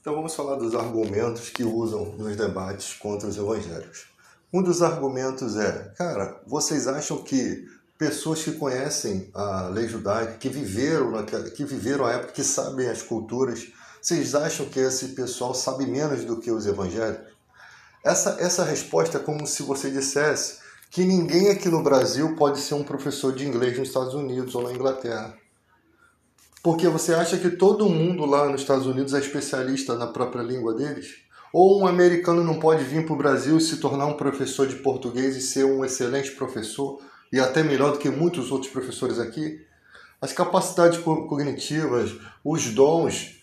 Então vamos falar dos argumentos que usam nos debates contra os evangélicos. Um dos argumentos é, vocês acham que pessoas que conhecem a lei judaica, que viveram a época, que sabem as culturas, vocês acham que esse pessoal sabe menos do que os evangélicos? Essa resposta é como se você dissesse que ninguém aqui no Brasil pode ser um professor de inglês nos Estados Unidos ou na Inglaterra. Porque você acha que todo mundo lá nos Estados Unidos é especialista na própria língua deles? Ou um americano não pode vir para o Brasil e se tornar um professor de português e ser um excelente professor, e até melhor do que muitos outros professores aqui? As capacidades cognitivas, os dons,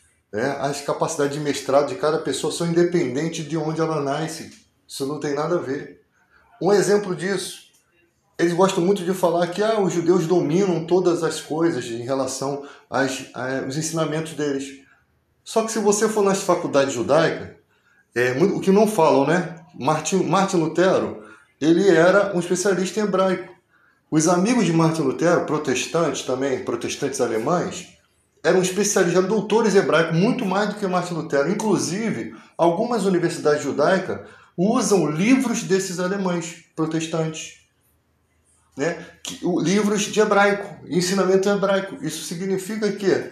as capacidades de mestrado de cada pessoa são independentes de onde ela nasce. Isso não tem nada a ver. Um exemplo disso, eles gostam muito de falar que os judeus dominam todas as coisas em relação aos ensinamentos deles. Só que se você for nas faculdades judaicas, o que não falam, né? Martin Lutero, ele era um especialista em hebraico. Os amigos de Martin Lutero, protestantes também, protestantes alemães, eram especialistas, eram doutores em hebraico, muito mais do que Martin Lutero. Inclusive, algumas universidades judaicas usam livros desses alemães protestantes. Livros de hebraico, ensinamento hebraico. Isso significa que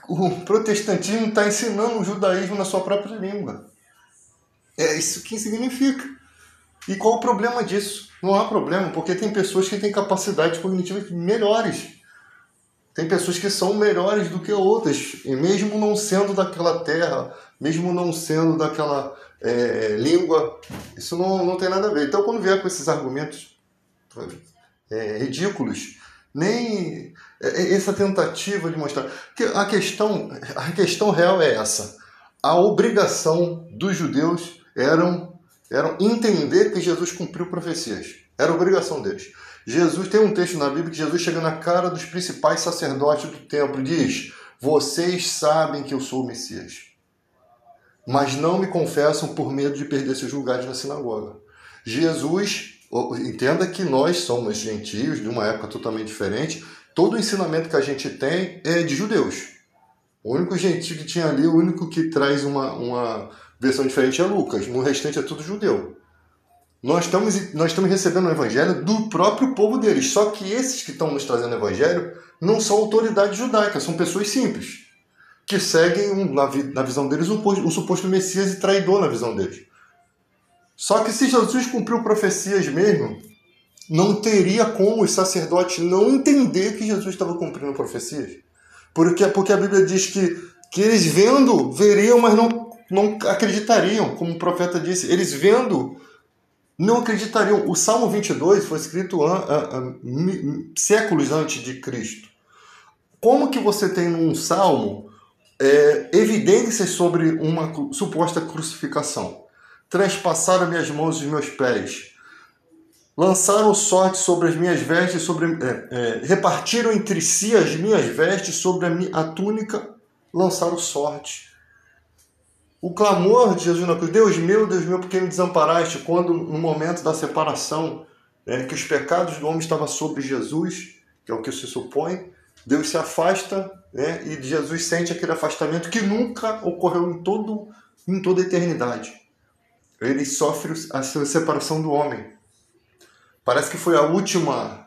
o protestantismo está ensinando o judaísmo na sua própria língua. É isso que significa. E qual o problema disso? Não há problema, porque tem pessoas que têm capacidades cognitivas melhores. Tem pessoas que são melhores do que outras, e mesmo não sendo daquela terra, mesmo não sendo daquela língua, isso não tem nada a ver. Então, quando vier com esses argumentos ridículos, nem essa tentativa de mostrar que a questão real é essa: a obrigação dos judeus era entender que Jesus cumpriu profecias, era a obrigação deles. Jesus, tem um texto na Bíblia que Jesus chega na cara dos principais sacerdotes do templo e diz: vocês sabem que eu sou o Messias, mas não me confessam por medo de perder seus lugares na sinagoga. Jesus, entenda que nós somos gentios de uma época totalmente diferente. Todo o ensinamento que a gente tem é de judeus. O único gentio que tinha ali, o único que traz uma versão diferente é Lucas. No restante é tudo judeu. Nós estamos recebendo o evangelho do próprio povo deles. Só que esses que estão nos trazendo o evangelho não são autoridades judaicas, são pessoas simples, que seguem, na visão deles, o suposto Messias e traidor na visão deles. Só que se Jesus cumpriu profecias mesmo, não teria como os sacerdotes não entender que Jesus estava cumprindo profecias. Porque a Bíblia diz que eles vendo, veriam, mas não acreditariam, como o profeta disse. Eles vendo, não acreditariam. O Salmo 22 foi escrito séculos antes de Cristo. Como que você tem num Salmo evidências sobre uma suposta crucificação? Transpassaram minhas mãos e os meus pés, lançaram sorte sobre as minhas vestes, repartiram entre si as minhas vestes, sobre a túnica lançaram sorte. O clamor de Jesus na cruz: Deus meu, por que me desamparaste? Quando no momento da separação, que os pecados do homem estavam sobre Jesus, que é o que se supõe, Deus se afasta, e Jesus sente aquele afastamento que nunca ocorreu em toda a eternidade. Ele sofre a separação do homem. Parece que foi a última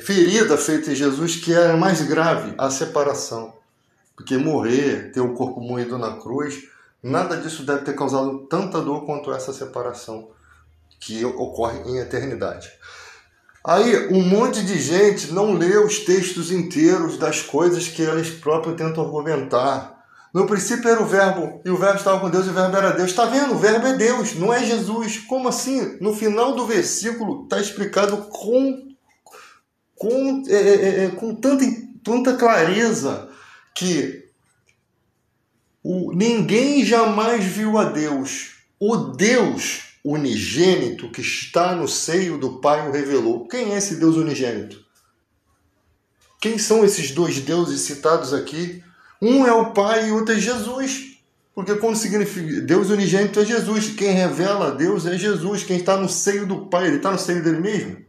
ferida feita em Jesus, que era mais grave, a separação. Porque morrer, ter o corpo moído na cruz, nada disso deve ter causado tanta dor quanto essa separação que ocorre em eternidade. Aí, um monte de gente não lê os textos inteiros das coisas que eles próprios tentam argumentar. No princípio era o verbo, e o verbo estava com Deus, e o verbo era Deus. Está vendo? O verbo é Deus, não é Jesus. Como assim? No final do versículo está explicado com tanta clareza que ninguém jamais viu a Deus. O Deus unigênito que está no seio do Pai o revelou. Quem é esse Deus unigênito? Quem são esses dois deuses citados aqui? Um é o Pai e o outro é Jesus. Porque quando significa Deus unigênito é Jesus. Quem revela a Deus é Jesus. Quem está no seio do Pai, ele está no seio dele mesmo?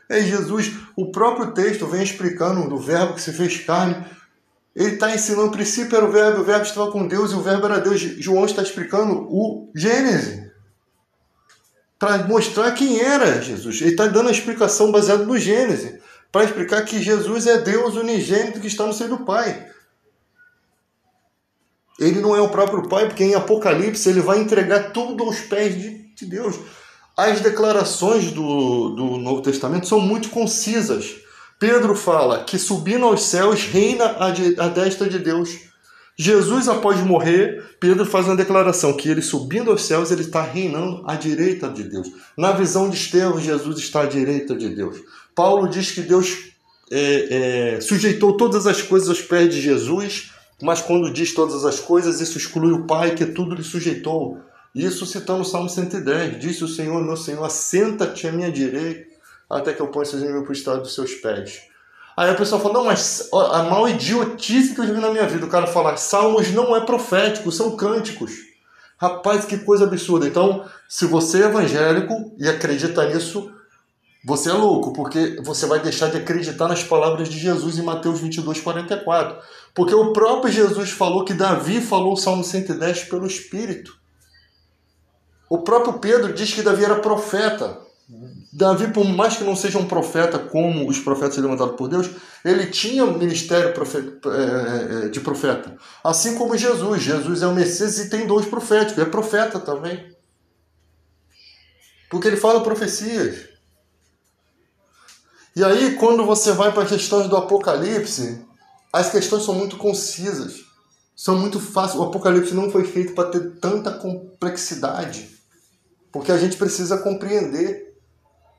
É Jesus. O próprio texto vem explicando do verbo que se fez carne. Ele está ensinando, o princípio era o verbo estava com Deus e o verbo era Deus. João está explicando o Gênesis, para mostrar quem era Jesus. Ele está dando a explicação baseada no Gênesis, para explicar que Jesus é Deus unigênito que está no seio do Pai. Ele não é o próprio Pai, porque em Apocalipse ele vai entregar tudo aos pés de Deus. As declarações do Novo Testamento são muito concisas. Pedro fala que subindo aos céus reina à destra de Deus. Jesus, após morrer, Pedro faz uma declaração que ele subindo aos céus, ele está reinando à direita de Deus. Na visão de Estevão, Jesus está à direita de Deus. Paulo diz que Deus sujeitou todas as coisas aos pés de Jesus, mas quando diz todas as coisas, isso exclui o Pai, que tudo lhe sujeitou. Isso citando o Salmo 110. Disse o Senhor, meu Senhor, assenta-te à minha direita, até que eu ponha seus inimigos para o estado dos seus pés. Aí a pessoa fala, não, mas a maior idiotice que eu já vi na minha vida, o cara fala, Salmos não é profético, são cânticos. Rapaz, que coisa absurda. Então, se você é evangélico e acredita nisso, você é louco, porque você vai deixar de acreditar nas palavras de Jesus em Mateus 22, 44. Porque o próprio Jesus falou que Davi falou o Salmo 110 pelo Espírito. O próprio Pedro diz que Davi era profeta. Davi, por mais que não seja um profeta como os profetas levantados por Deus, ele tinha um ministério de profeta. Assim como Jesus. Jesus é o Messias e tem dons proféticos. É profeta também. Porque ele fala profecias. E aí, quando você vai para as questões do Apocalipse, as questões são muito concisas. São muito fáceis. O Apocalipse não foi feito para ter tanta complexidade. Porque a gente precisa compreender.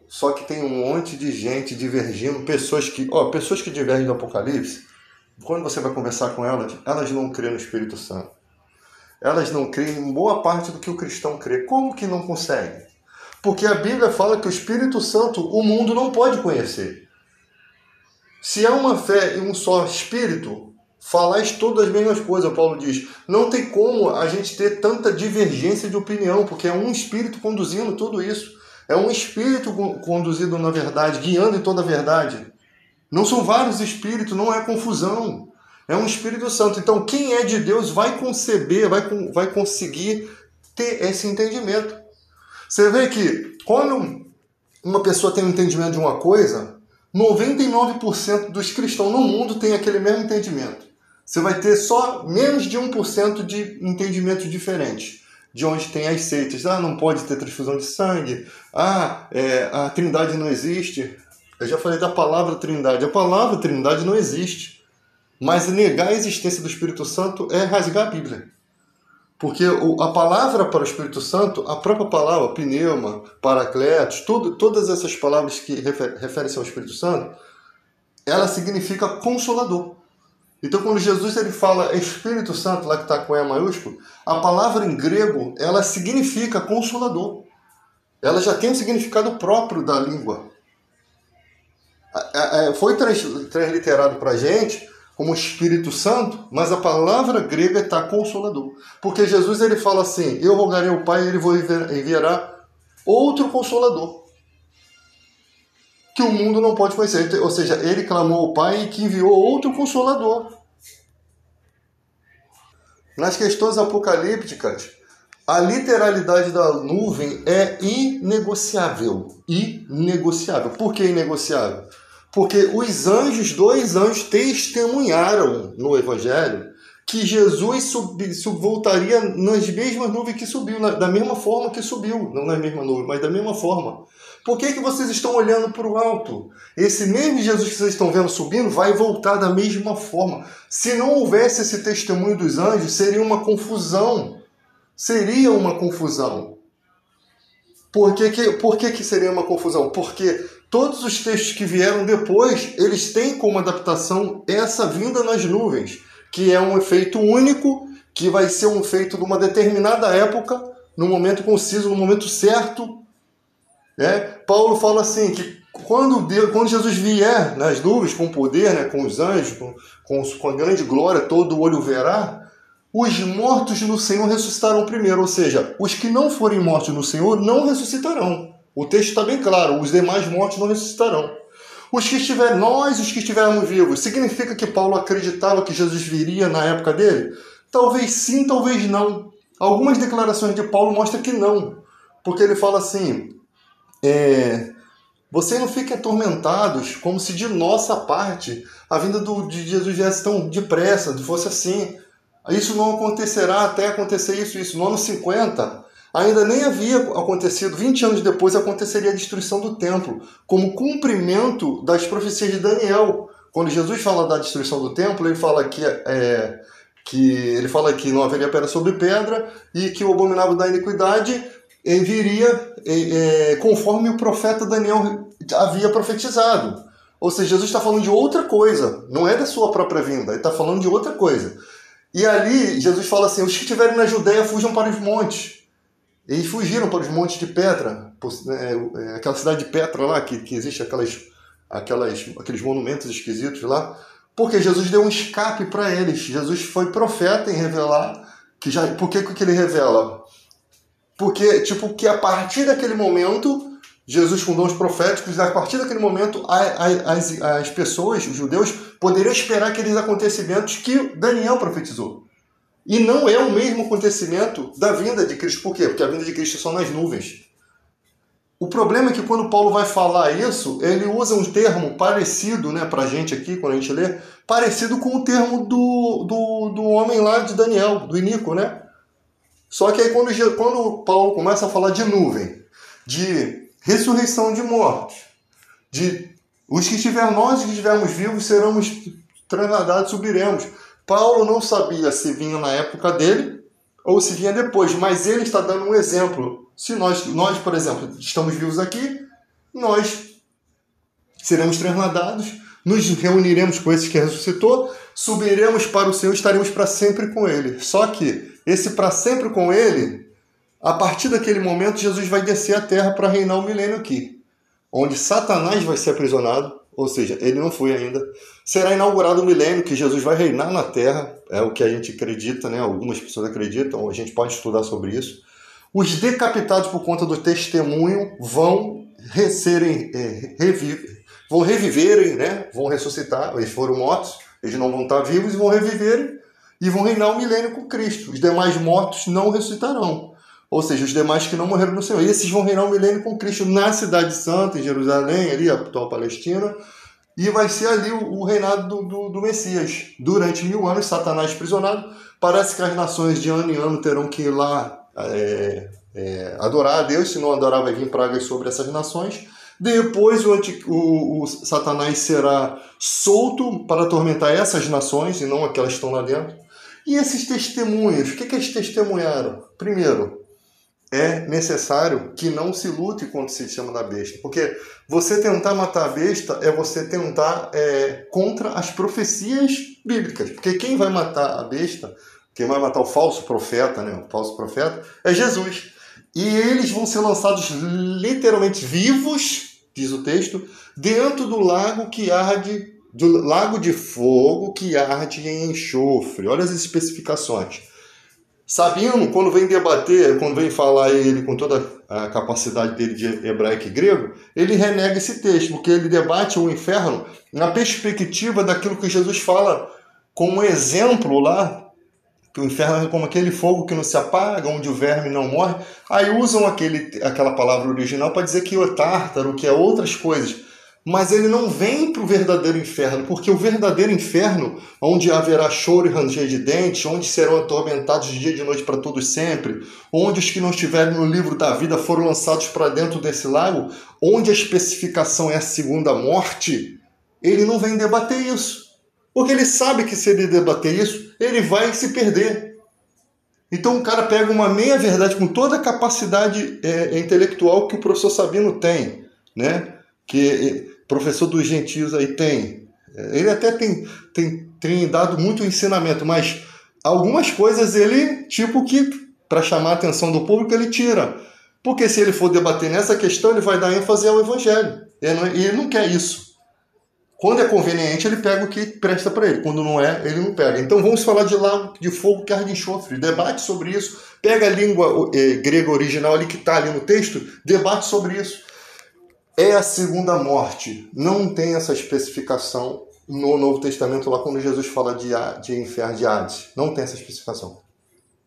Só que tem um monte de gente divergindo, pessoas que divergem do Apocalipse, quando você vai conversar com elas, elas não creem no Espírito Santo. Elas não creem em boa parte do que o cristão crê. Como que não consegue? Porque a Bíblia fala que o Espírito Santo o mundo não pode conhecer. Se há uma fé e um só Espírito, falais todas as mesmas coisas, Paulo diz. Não tem como a gente ter tanta divergência de opinião, porque é um Espírito conduzindo tudo isso. É um Espírito conduzido na verdade, guiando em toda a verdade. Não são vários Espíritos, não é confusão. É um Espírito Santo. Então, quem é de Deus vai conceber, vai conseguir ter esse entendimento. Você vê que quando uma pessoa tem um entendimento de uma coisa, 99% dos cristãos no mundo tem aquele mesmo entendimento. Você vai ter só menos de 1% de entendimento diferente. De onde tem as seitas. Não pode ter transfusão de sangue. A Trindade não existe. Eu já falei da palavra Trindade. A palavra Trindade não existe. Mas negar a existência do Espírito Santo é rasgar a Bíblia. Porque a palavra para o Espírito Santo, a própria palavra, pneuma, paracletos, todas essas palavras que referem-se ao Espírito Santo, ela significa consolador. Então, quando Jesus ele fala Espírito Santo, lá que está com E maiúsculo, a palavra em grego, ela significa consolador. Ela já tem um significado próprio da língua. Foi transliterado para a gente como Espírito Santo, mas a palavra grega está consolador. Porque Jesus ele fala assim, eu rogarei ao Pai e ele enviará outro consolador, que o mundo não pode conhecer. Ou seja, ele clamou ao Pai e que enviou outro consolador. Nas questões apocalípticas, a literalidade da nuvem é inegociável. Inegociável. Por que inegociável? Porque os anjos, 2 anjos, testemunharam no Evangelho que Jesus voltaria nas mesmas nuvens que subiu, da mesma forma que subiu. Não na mesma nuvem, mas da mesma forma. Por que vocês estão olhando para o alto? Esse mesmo Jesus que vocês estão vendo subindo vai voltar da mesma forma. Se não houvesse esse testemunho dos anjos, seria uma confusão. Seria uma confusão. Por que seria uma confusão? Porque todos os textos que vieram depois, eles têm como adaptação essa vinda nas nuvens, que é um efeito único, que vai ser um efeito de uma determinada época, no momento conciso, no momento certo. Paulo fala assim, que quando Jesus vier nas nuvens com poder, com os anjos, com a grande glória, todo olho verá, os mortos no Senhor ressuscitarão primeiro. Ou seja, os que não forem mortos no Senhor não ressuscitarão. O texto está bem claro, os demais mortos não ressuscitarão. Nós, os que estivermos vivos, significa que Paulo acreditava que Jesus viria na época dele? Talvez sim, talvez não. Algumas declarações de Paulo mostram que não. Porque ele fala assim, vocês não fiquem atormentados como se de nossa parte a vinda de Jesus viesse tão depressa, fosse assim. Isso não acontecerá até acontecer isso. No ano 50, ainda nem havia acontecido. 20 anos depois aconteceria a destruição do templo, como cumprimento das profecias de Daniel. Quando Jesus fala da destruição do templo, ele fala que não haveria pedra sobre pedra e que o abominável da iniquidade viria conforme o profeta Daniel havia profetizado. Ou seja, Jesus está falando de outra coisa, não é da sua própria vinda, ele está falando de outra coisa. E ali Jesus fala assim, os que estiverem na Judéia fujam para os montes. Eles fugiram para os montes de Petra, aquela cidade de Petra lá, que existe aqueles monumentos esquisitos lá, porque Jesus deu um escape para eles. Jesus foi profeta em revelar, por que ele revela? Porque, que a partir daquele momento, Jesus com dons proféticos, a partir daquele momento, as pessoas, os judeus, poderiam esperar aqueles acontecimentos que Daniel profetizou. E não é o mesmo acontecimento da vinda de Cristo. Por quê? Porque a vinda de Cristo é só nas nuvens. O problema é que quando Paulo vai falar isso, ele usa um termo parecido, né, pra gente aqui, quando a gente lê, parecido com o termo do homem lá de Daniel, do Inico, né? Só que aí quando Paulo começa a falar de nuvem, de ressurreição de mortos, de nós que estivermos vivos, seremos trasladados, subiremos. Paulo não sabia se vinha na época dele ou se vinha depois, mas ele está dando um exemplo. Se nós, por exemplo, estamos vivos aqui, nós seremos trasladados, nos reuniremos com esses que ressuscitou, subiremos para o Senhor e estaremos para sempre com ele. Só que esse para sempre com ele, a partir daquele momento, Jesus vai descer à terra para reinar o milênio aqui, onde Satanás vai ser aprisionado, ou seja, ele não foi ainda. Será inaugurado o milênio, que Jesus vai reinar na terra, é o que a gente acredita, né? Algumas pessoas acreditam, a gente pode estudar sobre isso. Os decapitados por conta do testemunho vão reviverem, né? Vão ressuscitar, eles foram mortos, eles não vão estar vivos e vão reviverem e vão reinar o milênio com Cristo. Os demais mortos não ressuscitarão. Ou seja, os demais que não morreram no Senhor. Esses vão reinar o milênio com Cristo na Cidade Santa, em Jerusalém, ali, a atual Palestina. E vai ser ali o reinado do Messias. Durante 1000 anos, Satanás aprisionado. Parece que as nações de ano em ano terão que ir lá adorar a Deus. Se não adorar, vai vir pragas sobre essas nações. Depois o Satanás será solto para atormentar essas nações e não aquelas que estão lá dentro. E esses testemunhos, o que eles testemunharam? Primeiro, é necessário que não se lute contra o sistema da besta. Porque você tentar matar a besta é você tentar contra as profecias bíblicas. Porque quem vai matar a besta, quem vai matar o falso profeta, né? O falso profeta, é Jesus. E eles vão ser lançados literalmente vivos, diz o texto, dentro do lago que arde, do lago de fogo que arde em enxofre. Olha as especificações. Sabino, quando vem debater, quando vem falar ele com toda a capacidade dele de hebraico e grego, ele renega esse texto, porque ele debate o inferno na perspectiva daquilo que Jesus fala como exemplo lá, que o inferno é como aquele fogo que não se apaga, onde o verme não morre. Aí usam aquela palavra original para dizer que é o tártaro, que é outras coisas. Mas ele não vem para o verdadeiro inferno, porque o verdadeiro inferno, onde haverá choro e ranger de dentes, onde serão atormentados de dia e de noite para todos sempre, onde os que não estiverem no livro da vida foram lançados para dentro desse lago, onde a especificação é a segunda morte, ele não vem debater isso. Porque ele sabe que se ele debater isso, ele vai se perder. Então o cara pega uma meia-verdade com toda a capacidade intelectual que o professor Sabino tem, né? Que professor dos gentios aí tem. Ele até tem dado muito ensinamento, mas algumas coisas ele, que para chamar a atenção do público, ele tira. Porque se ele for debater nessa questão, ele vai dar ênfase ao evangelho. E ele não quer isso. Quando é conveniente, ele pega o que presta para ele. Quando não é, ele não pega. Então vamos falar de lago de fogo que arde em enxofre. Debate sobre isso. Pega a língua grega original ali que está ali no texto, debate sobre isso. é a segunda morte? Não tem essa especificação no Novo Testamento, lá quando Jesus fala de inferno, de Hades. Não tem essa especificação.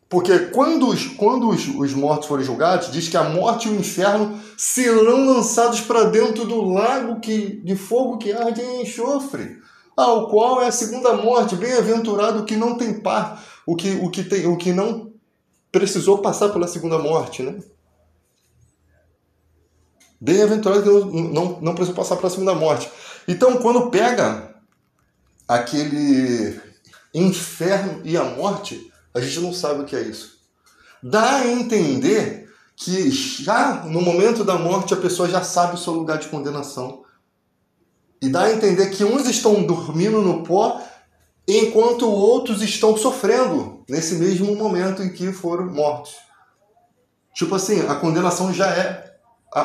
Porque quando os mortos forem julgados, diz que a morte e o inferno serão lançados para dentro do lago de fogo que arde em enxofre, ao qual é a segunda morte. Bem-aventurado o que não tem par, o que não precisou passar pela segunda morte, né? Bem-aventurado que não precisou passar pela segunda morte. Então, quando pega aquele inferno e a morte, a gente não sabe o que é isso. Dá a entender que já no momento da morte a pessoa já sabe o seu lugar de condenação. E dá a entender que uns estão dormindo no pó, enquanto outros estão sofrendo nesse mesmo momento em que foram mortos. Tipo assim, a condenação já é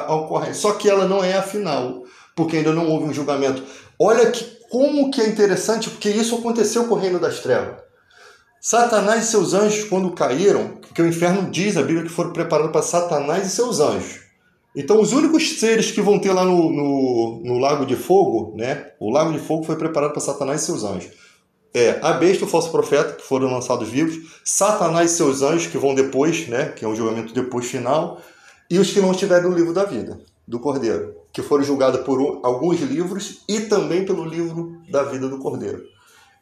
ocorrente, só que ela não é a final, porque ainda não houve um julgamento. Olha como que é interessante, porque isso aconteceu com o reino das trevas. Satanás e seus anjos, quando caíram, porque o inferno diz, a Bíblia, que foram preparados para Satanás e seus anjos. Então, os únicos seres que vão ter lá no Lago de Fogo, né? O Lago de Fogo foi preparado para Satanás e seus anjos. A besta e o falso profeta, que foram lançados vivos, Satanás e seus anjos, que vão depois, né? Que é um julgamento depois final, e os que não estiverem no livro da vida, do Cordeiro, que foram julgados por alguns livros e também pelo livro da vida do Cordeiro.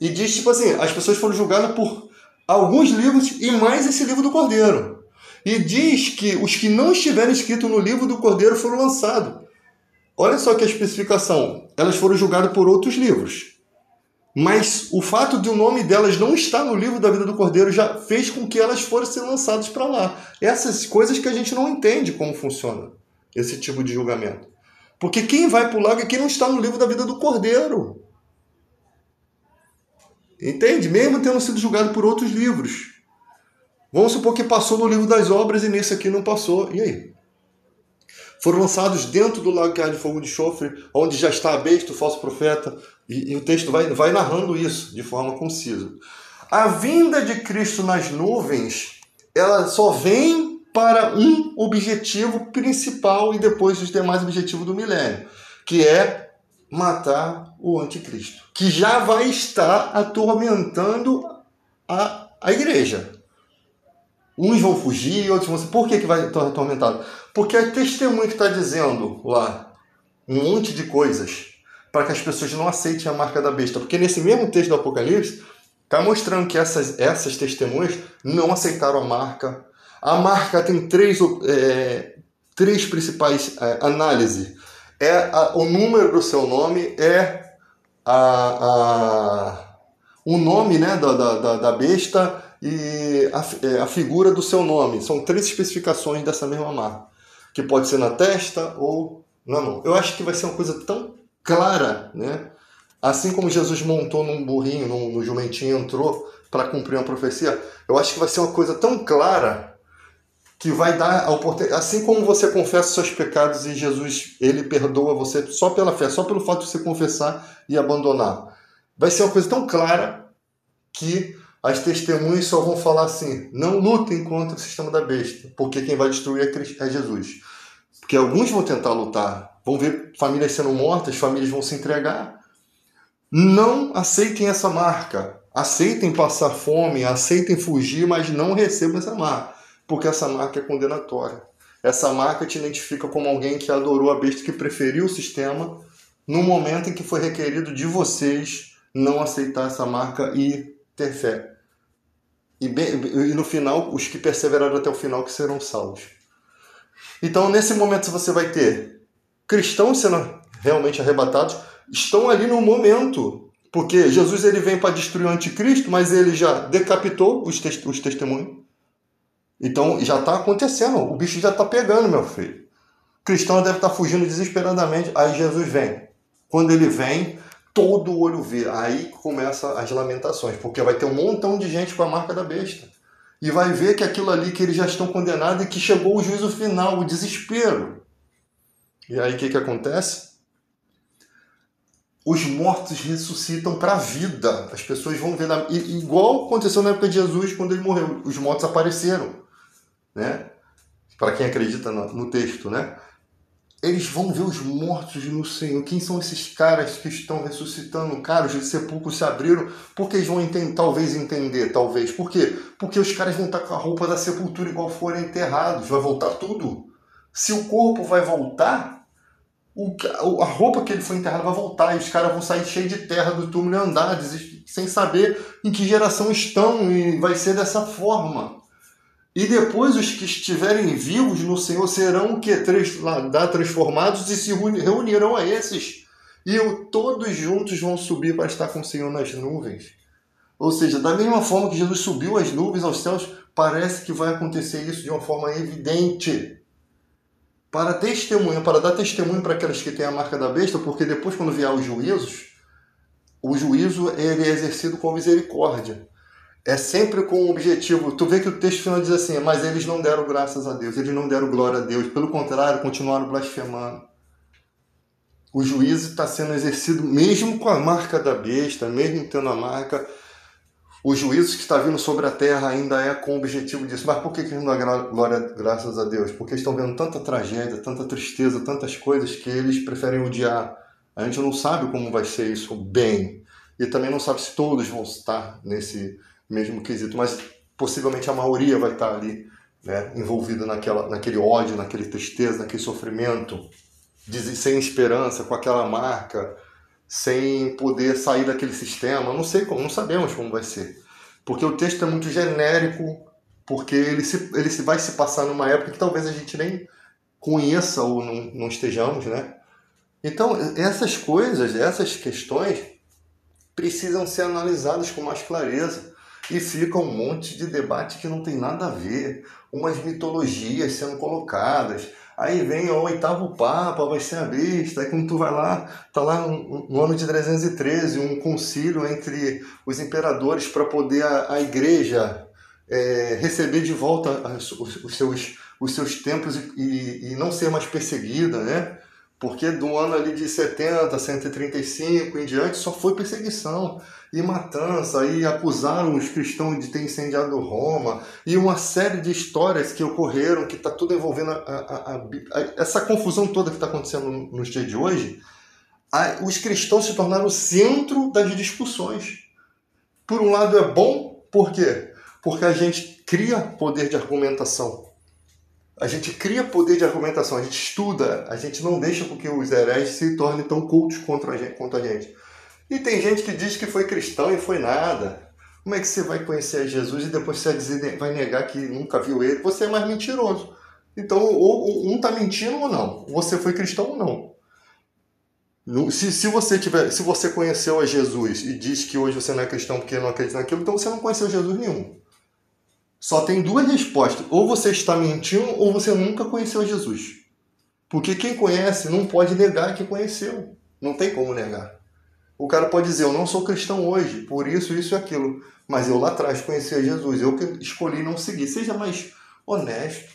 E diz, tipo assim, as pessoas foram julgadas por alguns livros e mais esse livro do Cordeiro. E diz que os que não estiverem escritos no livro do Cordeiro foram lançados. Olha só que a especificação. Elas foram julgadas por outros livros. Mas o fato de o nome delas não estar no livro da vida do Cordeiro já fez com que elas fossem lançadas para lá. Essas coisas que a gente não entende como funciona esse tipo de julgamento. Porque quem vai para o lago é quem não está no livro da vida do Cordeiro. Entende? Mesmo tendo sido julgado por outros livros. Vamos supor que passou no livro das obras e nesse aqui não passou. E aí? Foram lançados dentro do lago que arde fogo de enxofre, onde já está a besta, o falso profeta. E o texto vai narrando isso de forma concisa. A vinda de Cristo nas nuvens, ela só vem para um objetivo principal e depois os demais objetivos do milênio, que é matar o anticristo, que já vai estar atormentando a igreja. Uns vão fugir, outros vão... Por que vai estar atormentado? Porque a testemunha que está dizendo lá um monte de coisas para que as pessoas não aceitem a marca da besta. Porque nesse mesmo texto do Apocalipse está mostrando que essas testemunhas não aceitaram a marca. A marca tem três principais análises. O número do seu nome, o nome, né, da besta e a figura do seu nome. São 3 especificações dessa mesma marca, que pode ser na testa ou na mão. Eu acho que vai ser uma coisa tão clara, né? Assim como Jesus montou num burrinho, no jumentinho, entrou para cumprir uma profecia, eu acho que vai ser uma coisa tão clara que vai dar a oportunidade. Assim como você confessa os seus pecados e Jesus, ele perdoa você só pela fé, só pelo fato de você confessar e abandonar. Vai ser uma coisa tão clara que as testemunhas só vão falar assim: não lutem contra o sistema da besta, porque quem vai destruir é Jesus. Porque alguns vão tentar lutar, vão ver famílias sendo mortas, famílias vão se entregar. Não aceitem essa marca. Aceitem passar fome, aceitem fugir, mas não recebam essa marca, porque essa marca é condenatória. Essa marca te identifica como alguém que adorou a besta, que preferiu o sistema, no momento em que foi requerido de vocês não aceitar essa marca e ter fé. E no final, os que perseveraram até o final que serão salvos. Então, nesse momento, você vai ter cristãos sendo realmente arrebatados, estão ali no momento, porque Jesus ele vem para destruir o anticristo, mas ele já decapitou os testemunhos. Então, já está acontecendo, o bicho já está pegando, meu filho. O cristão deve estar fugindo desesperadamente, aí Jesus vem. Quando ele vem, todo olho vê. Aí começam as lamentações, porque vai ter um montão de gente com a marca da besta. E vai ver que aquilo ali que eles já estão condenados e que chegou o juízo final, o desespero. E aí o que acontece? Os mortos ressuscitam para a vida. As pessoas vão ver, igual aconteceu na época de Jesus, quando ele morreu. Os mortos apareceram, né? Para quem acredita no texto, né? eles vão ver os mortos no Senhor. Quem são esses caras que estão ressuscitando? Cara, os sepulcros se abriram. Por que eles vão talvez entender? Talvez. Por quê? Porque os caras vão estar com a roupa da sepultura igual foram enterrados. Vai voltar tudo. Se o corpo vai voltar, a roupa que ele foi enterrado vai voltar. E os caras vão sair cheios de terra do túmulo e andar, sem saber em que geração estão. E vai ser dessa forma. E depois os que estiverem vivos no Senhor serão o quê? Transformados e se reunirão a esses. E todos juntos vão subir para estar com o Senhor nas nuvens. Ou seja, da mesma forma que Jesus subiu as nuvens aos céus, parece que vai acontecer isso de uma forma evidente. Para dar testemunho para aquelas que têm a marca da besta, porque depois quando vier os juízos, o juízo ele é exercido com misericórdia. É sempre com o objetivo. Tu vê que o texto final diz assim, mas eles não deram graças a Deus, eles não deram glória a Deus. Pelo contrário, continuaram blasfemando. O juízo está sendo exercido mesmo com a marca da besta, mesmo tendo a marca. O juízo que está vindo sobre a terra ainda é com o objetivo disso. Mas por que eles não dão graças a Deus? Porque estão vendo tanta tragédia, tanta tristeza, tantas coisas que eles preferem odiar. A gente não sabe como vai ser isso bem. E também não sabe se todos vão estar nesse mesmo quesito, mas possivelmente a maioria vai estar ali, né, envolvida naquele ódio, naquele tristeza, naquele sofrimento, sem esperança, com aquela marca, sem poder sair daquele sistema. Não sei como, não sabemos como vai ser, porque o texto é muito genérico, porque ele vai se passar numa época que talvez a gente nem conheça ou não estejamos, né? Então essas coisas, essas questões precisam ser analisadas com mais clareza. E fica um monte de debate que não tem nada a ver, umas mitologias sendo colocadas. Aí vem o 8º Papa, vai ser a besta. Aí quando tu vai lá, tá lá no ano de 313, um concílio entre os imperadores para poder a igreja receber de volta os seus templos e não ser mais perseguida, né? Porque do ano ali de 70, 135 em diante só foi perseguição e matança, e acusaram os cristãos de ter incendiado Roma, e uma série de histórias que ocorreram, que está tudo envolvendo essa confusão toda que está acontecendo nos dias de hoje. Os cristãos se tornaram o centro das discussões. Por um lado é bom, por quê? Porque a gente cria poder de argumentação. A gente cria poder de argumentação, a gente estuda, a gente não deixa com que os hereges se tornem tão cultos contra a gente. E tem gente que diz que foi cristão e foi nada. Como é que você vai conhecer Jesus e depois você vai negar que nunca viu ele? Você é mais mentiroso. Então, ou um está mentindo ou não. Você foi cristão ou não. Se você conheceu a Jesus e diz que hoje você não é cristão porque não acredita naquilo, então você não conheceu Jesus nenhum. Só tem duas respostas. Ou você está mentindo ou você nunca conheceu Jesus. Porque quem conhece não pode negar que conheceu. Não tem como negar. O cara pode dizer, eu não sou cristão hoje, por isso, isso e aquilo. Mas eu lá atrás conheci a Jesus, eu que escolhi não seguir. Seja mais honesto.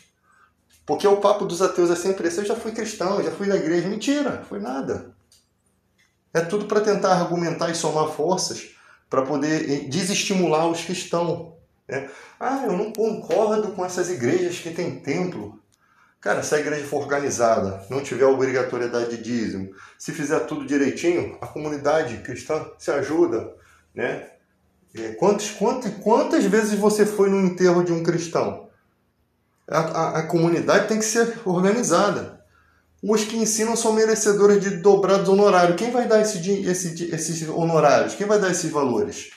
Porque o papo dos ateus é sempre esse, eu já fui cristão, eu já fui da igreja. Mentira, foi nada. É tudo para tentar argumentar e somar forças para poder desestimular os que estão. Né? Eu não concordo com essas igrejas que têm templo. Cara, se a igreja for organizada, não tiver obrigatoriedade de dízimo, se fizer tudo direitinho, a comunidade cristã se ajuda, né? Quantas vezes você foi no enterro de um cristão? A comunidade tem que ser organizada. Os que ensinam são merecedores de dobrados honorários. Quem vai dar esses honorários? Quem vai dar esses valores?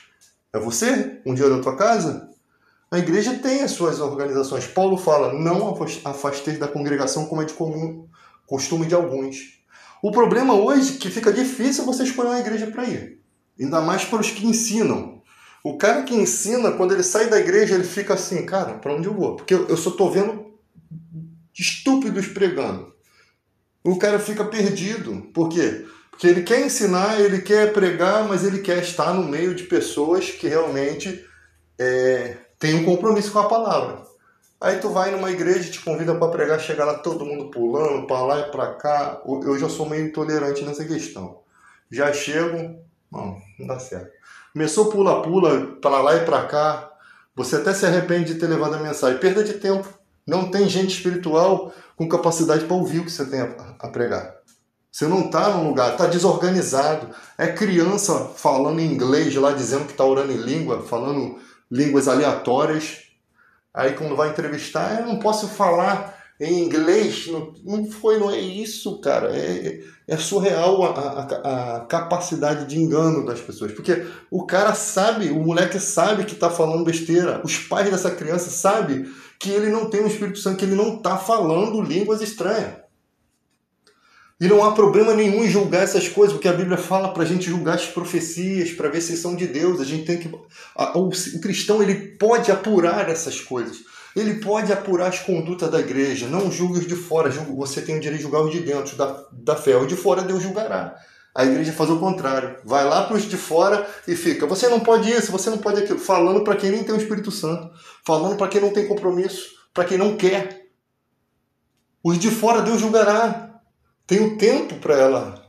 É você? Um dia da tua casa? A igreja tem as suas organizações. Paulo fala, não afasteis da congregação como é de comum costume de alguns. O problema hoje é que fica difícil você escolher uma igreja para ir. Ainda mais para os que ensinam. O cara que ensina, quando ele sai da igreja, ele fica assim, cara, para onde eu vou? Porque eu só estou vendo estúpidos pregando. O cara fica perdido. Por quê? Porque ele quer ensinar, ele quer pregar, mas ele quer estar no meio de pessoas que realmente tem um compromisso com a palavra. Aí tu vai numa igreja, te convida para pregar, chega lá todo mundo pulando, para lá e para cá. Eu já sou meio intolerante nessa questão. Já chego, não dá certo. Começou pula-pula, para lá e para cá. Você até se arrepende de ter levado a mensagem. Perda de tempo. Não tem gente espiritual com capacidade para ouvir o que você tem a pregar. Você não está num lugar, está desorganizado. É criança falando em inglês lá, dizendo que está orando em língua, falando línguas aleatórias. Aí quando vai entrevistar, eu não posso falar em inglês. Não é isso, cara. É surreal a capacidade de engano das pessoas. Porque o cara sabe, o moleque sabe que está falando besteira. Os pais dessa criança sabem que ele não tem o Espírito Santo, que ele não está falando línguas estranhas. E não há problema nenhum em julgar essas coisas, porque a Bíblia fala para a gente julgar as profecias, para ver se são de Deus. A gente tem que... O cristão, ele pode apurar essas coisas. Ele pode apurar as condutas da igreja. Não julgue os de fora. Você tem o direito de julgar os de dentro da fé. Os de fora Deus julgará. A igreja faz o contrário. Vai lá para os de fora e fica: você não pode isso, você não pode aquilo. Falando para quem nem tem o Espírito Santo. Falando para quem não tem compromisso. Para quem não quer. Os de fora Deus julgará. Tem o tempo para ela.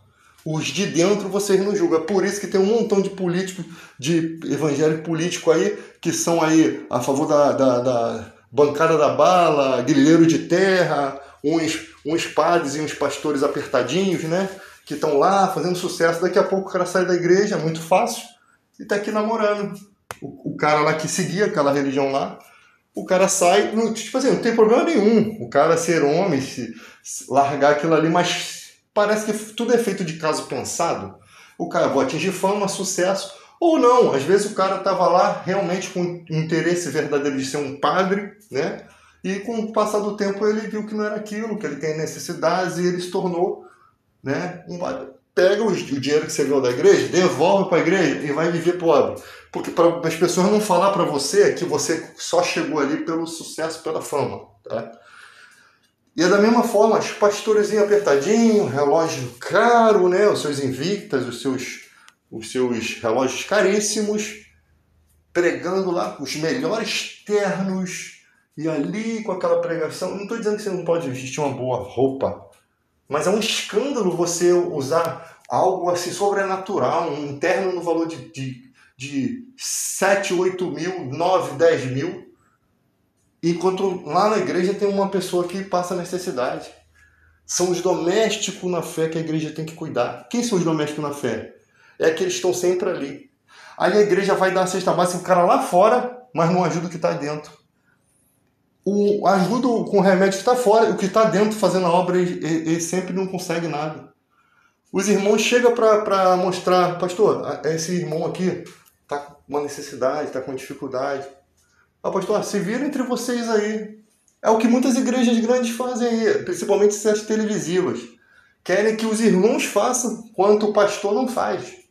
Os de dentro vocês não julgam. É por isso que tem um montão de políticos, de evangélico político aí, que são aí a favor da bancada da bala, guerrilheiro de terra, uns padres e uns pastores apertadinhos, né? Que estão lá fazendo sucesso. Daqui a pouco o cara sai da igreja, é muito fácil, e tá aqui namorando. O cara lá que seguia aquela religião lá, o cara sai, tipo assim, não tem problema nenhum o cara ser homem, se largar aquilo ali, mas parece que tudo é feito de caso pensado. O cara vai atingir fama, sucesso, ou não. Às vezes o cara estava lá realmente com interesse verdadeiro de ser um padre, né? E com o passar do tempo ele viu que não era aquilo, que ele tem necessidades, e ele se tornou, né, um padre. Pega o dinheiro que você ganhou da igreja, devolve para a igreja e vai viver pobre. Porque para as pessoas não falar para você que você só chegou ali pelo sucesso, pela fama. Tá? E é da mesma forma, os pastorezinhos apertadinhos, relógio caro, né? Os seus Invictas, os seus relógios caríssimos, pregando lá os melhores ternos, e ali com aquela pregação. Não estou dizendo que você não pode vestir uma boa roupa, mas é um escândalo você usar algo assim sobrenatural, um terno no valor de 7, 8 mil, 9, 10 mil, enquanto lá na igreja tem uma pessoa que passa necessidade. São os domésticos na fé que a igreja tem que cuidar. Quem são os domésticos na fé? É aqueles que estão sempre ali. Aí a igreja vai dar a cesta básica o cara lá fora, mas não ajuda o que está dentro. Ajuda com o remédio que está fora, o que está dentro fazendo a obra, ele sempre não consegue nada. Os irmãos chegam para mostrar: pastor, esse irmão aqui está com uma necessidade, está com dificuldade. Pastor, se vira entre vocês aí. É o que muitas igrejas grandes fazem aí, principalmente séries televisivas. Querem que os irmãos façam quanto o pastor não faz.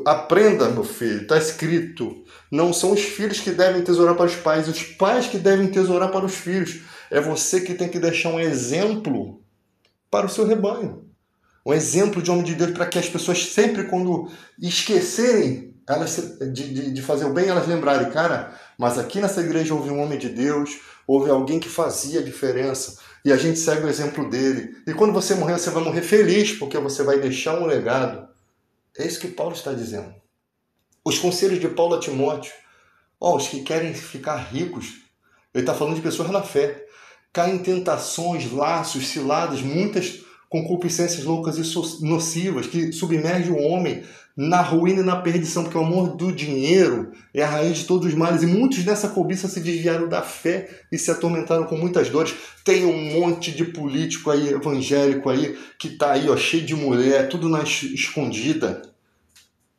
Aprenda, meu filho, está escrito: não são os filhos que devem tesourar para os pais que devem tesourar para os filhos. É você que tem que deixar um exemplo para o seu rebanho. Um exemplo de homem de Deus, para que as pessoas sempre, quando esquecerem de fazer o bem, elas lembrarem: cara, mas aqui nessa igreja houve um homem de Deus, houve alguém que fazia a diferença, e a gente segue o exemplo dele. E quando você morrer, você vai morrer feliz, porque você vai deixar um legado. É isso que Paulo está dizendo. Os conselhos de Paulo a Timóteo: os que querem ficar ricos, ele está falando de pessoas na fé, caem em tentações, laços, ciladas, muitas concupiscências loucas e nocivas, que submergem o homem na ruína e na perdição, porque o amor do dinheiro é a raiz de todos os males, e muitos nessa cobiça se desviaram da fé e se atormentaram com muitas dores. Tem um monte de político aí, evangélico aí, que tá aí, cheio de mulher, tudo na escondida.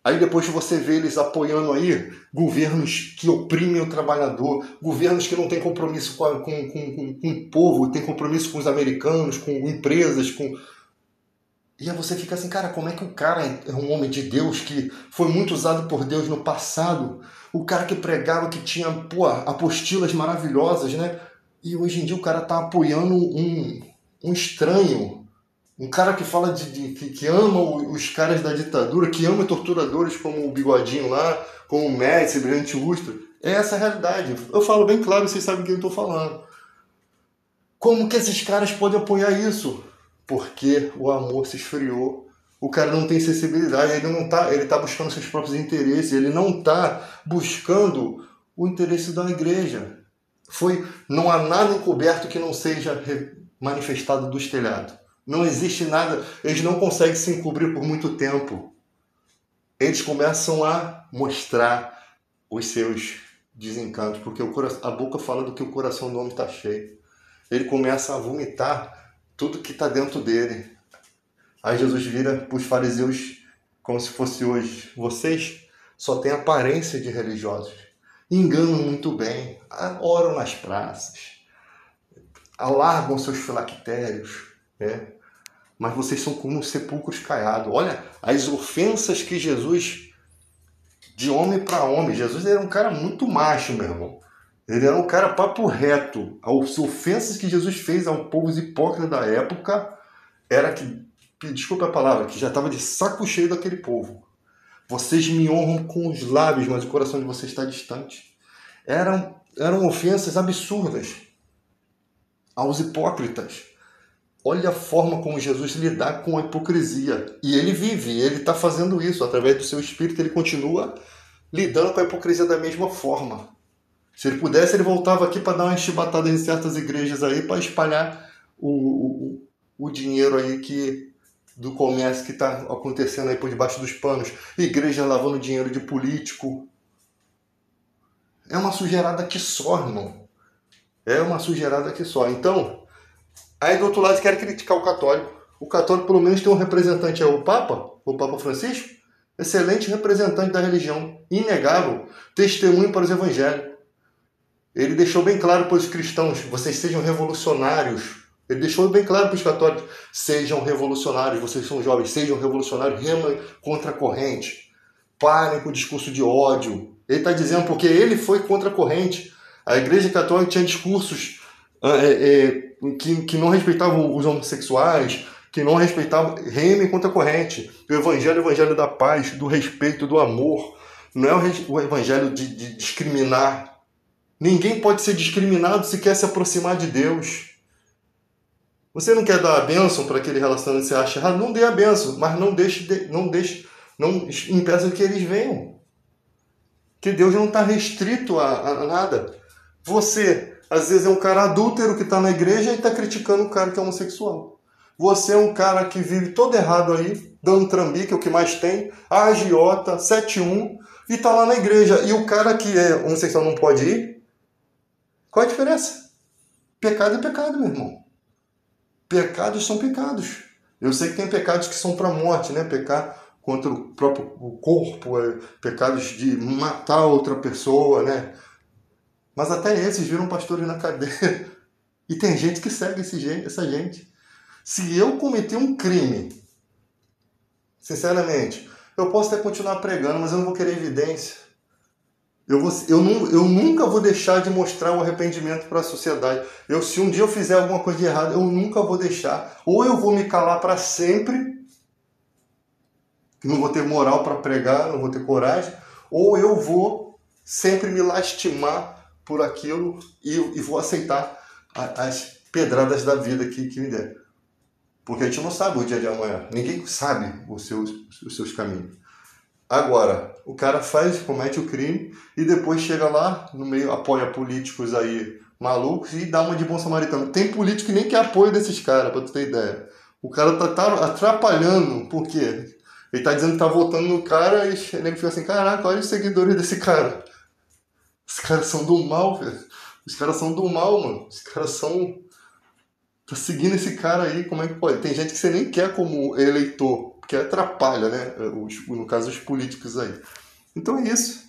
Aí depois você vê eles apoiando aí governos que oprimem o trabalhador, governos que não têm compromisso com o povo, tem compromisso com os americanos, com empresas, E aí você fica assim: cara, como é que o cara é um homem de Deus, que foi muito usado por Deus no passado, o cara que pregava, que tinha apostilas maravilhosas, né? E hoje em dia o cara tá apoiando um estranho, um cara que fala que ama os caras da ditadura, que ama torturadores como o Bigodinho lá, como o Médici, Brilhante Ustra. É essa a realidade. Eu falo bem claro, vocês sabem o que eu estou falando. Como que esses caras podem apoiar isso? Porque o amor se esfriou. O cara não tem sensibilidade, ele tá buscando seus próprios interesses, ele não está buscando o interesse da igreja. Não há nada encoberto que não seja manifestado dos telhados. Não existe nada, eles não conseguem se encobrir por muito tempo. Eles começam a mostrar os seus desencantos, porque a boca fala do que o coração do homem está cheio. Ele começa a vomitar tudo que está dentro dele. Aí Jesus vira para os fariseus como se fosse hoje. Vocês só têm aparência de religiosos. Enganam muito bem. Oram nas praças. Alargam seus filactérios. Né? Mas vocês são como sepulcros caiados. Olha as ofensas que Jesus, de homem para homem. Jesus era um cara muito macho, meu irmão. Ele era um cara papo reto. As ofensas que Jesus fez ao povo hipócrita da época era que, desculpa a palavra, que já estava de saco cheio daquele povo. Vocês me honram com os lábios, mas o coração de vocês está distante. Eram ofensas absurdas aos hipócritas. Olha a forma como Jesus lidar com a hipocrisia. E ele vive, ele está fazendo isso. Através do seu espírito, ele continua lidando com a hipocrisia da mesma forma. Se ele pudesse, ele voltava aqui para dar uma chibatada em certas igrejas aí, para espalhar o dinheiro aí do comércio que está acontecendo aí por debaixo dos panos. Igreja lavando dinheiro de político. É uma sujeirada que só, irmão. É uma sujeirada que só. Então, aí do outro lado querem criticar o católico. O católico pelo menos tem um representante, é o Papa Francisco. Excelente representante da religião. Inegável. Testemunho para os evangelhos. Ele deixou bem claro para os cristãos, vocês sejam revolucionários. Ele deixou bem claro para os católicos, sejam revolucionários, vocês são jovens, sejam revolucionários, remem contra a corrente. Parem com o discurso de ódio. Ele está dizendo porque ele foi contra a corrente. A Igreja Católica tinha discursos que não respeitavam os homossexuais, que não respeitavam, remem contra a corrente. O evangelho é o evangelho da paz, do respeito, do amor. Não é o evangelho de discriminar. Ninguém pode ser discriminado se quer se aproximar de Deus. Você não quer dar a bênção para aquele relacionamento que você acha errado? Não dê a bênção, mas não impeça que eles venham. Que Deus não está restrito a nada. Você, às vezes, é um cara adúltero que está na igreja e está criticando o cara que é homossexual. Você é um cara que vive todo errado aí, dando trambique, é o que mais tem, agiota, 7-1, e está lá na igreja. E o cara que é homossexual não pode ir? Qual a diferença? Pecado é pecado, meu irmão. Pecados são pecados. Eu sei que tem pecados que são para a morte, né? Pecar contra o próprio corpo, pecados de matar outra pessoa, né? Mas até esses viram pastores na cadeia. E tem gente que segue essa gente. Se eu cometer um crime, sinceramente, eu posso até continuar pregando, mas eu não vou querer evidência. Eu nunca vou deixar de mostrar o arrependimento para a sociedade. Se um dia eu fizer alguma coisa de errado, eu nunca vou deixar. Ou eu vou me calar para sempre, que não vou ter moral para pregar, não vou ter coragem, ou eu vou sempre me lastimar por aquilo e vou aceitar as pedradas da vida que me der. Porque a gente não sabe o dia de amanhã. Ninguém sabe os seus caminhos. Agora, o cara comete o crime e depois chega lá, no meio, apoia políticos aí malucos e dá uma de bom samaritano. Tem político que nem quer apoio desses caras, pra tu ter ideia. O cara tá atrapalhando, por quê? Ele tá dizendo que tá votando no cara e ele fica assim, caraca, olha os seguidores desse cara. Os caras são do mal, velho. Os caras são do mal, mano. Os caras são... Tá seguindo esse cara aí, como é que pode? Tem gente que você nem quer como eleitor, porque atrapalha, né? No caso, os políticos aí. Então é isso.